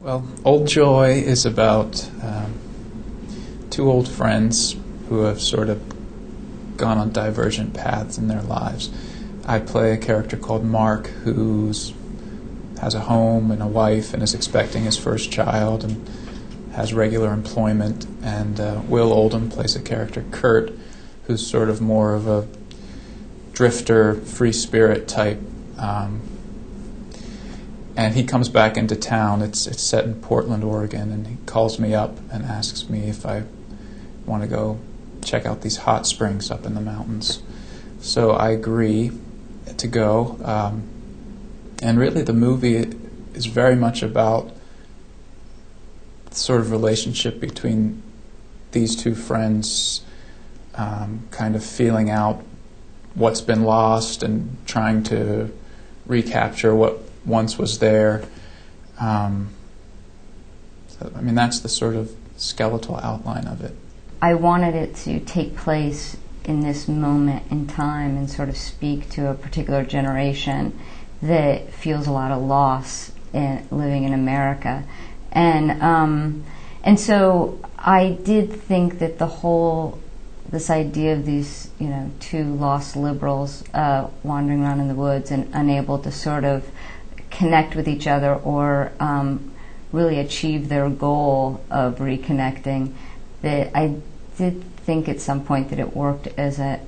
Well, Old Joy is about two old friends who have sort of gone on divergent paths in their lives. I play a character called Mark who has a home and a wife and is expecting his first child and has regular employment. And Will Oldham plays a character, Kurt, who's sort of more of a drifter, free spirit type. And he comes back into town. It's set in Portland, Oregon, and he calls me up and asks me if I want to go check out these hot springs up in the mountains. So I agree to go. And really the movie is very much about the sort of relationship between these two friends, kind of feeling out what's been lost and trying to recapture what once was there. That's the sort of skeletal outline of it. I wanted it to take place in this moment in time and sort of speak to a particular generation that feels a lot of loss in living in America. And so I did think that this idea of these, two lost liberals wandering around in the woods and unable to sort of connect with each other or really achieve their goal of reconnecting, that I did think at some point that it worked as a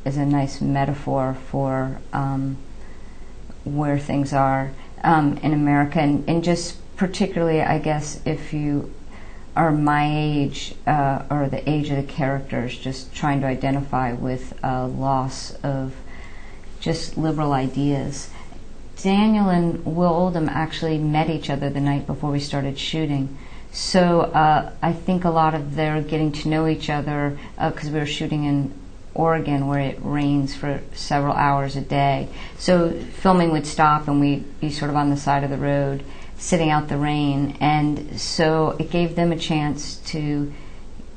nice metaphor for where things are in America, and just particularly, I guess, if you are my age or the age of the characters, just trying to identify with a loss of just liberal ideas. Daniel and Will Oldham actually met each other the night before we started shooting. So I think a lot of their getting to know each other, because we were shooting in Oregon where it rains for several hours a day. So filming would stop and we'd be sort of on the side of the road sitting out the rain. And so it gave them a chance to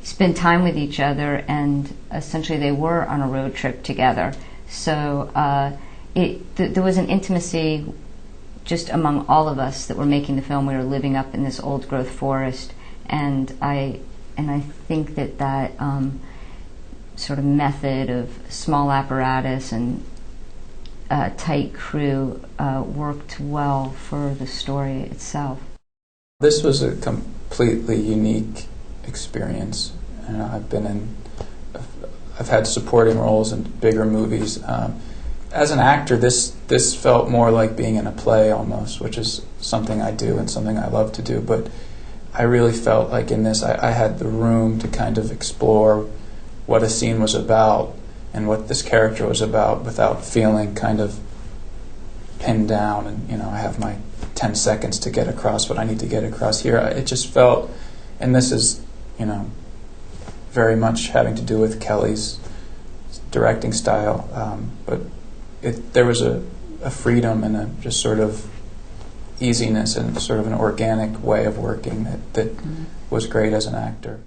spend time with each other, and essentially they were on a road trip together. So there was an intimacy just among all of us that were making the film. We were living up in this old growth forest, and I think that sort of method of small apparatus and tight crew worked well for the story itself. This was a completely unique experience, and I've had supporting roles in bigger movies. As an actor, this felt more like being in a play almost, which is something I do and something I love to do. But I really felt like in this, I had the room to kind of explore what a scene was about and what this character was about without feeling kind of pinned down. And I have my 10 seconds to get across what I need to get across here. It just felt, and this is, very much having to do with Kelly's directing style, but there was a freedom and a just sort of easiness and sort of an organic way of working that was great as an actor.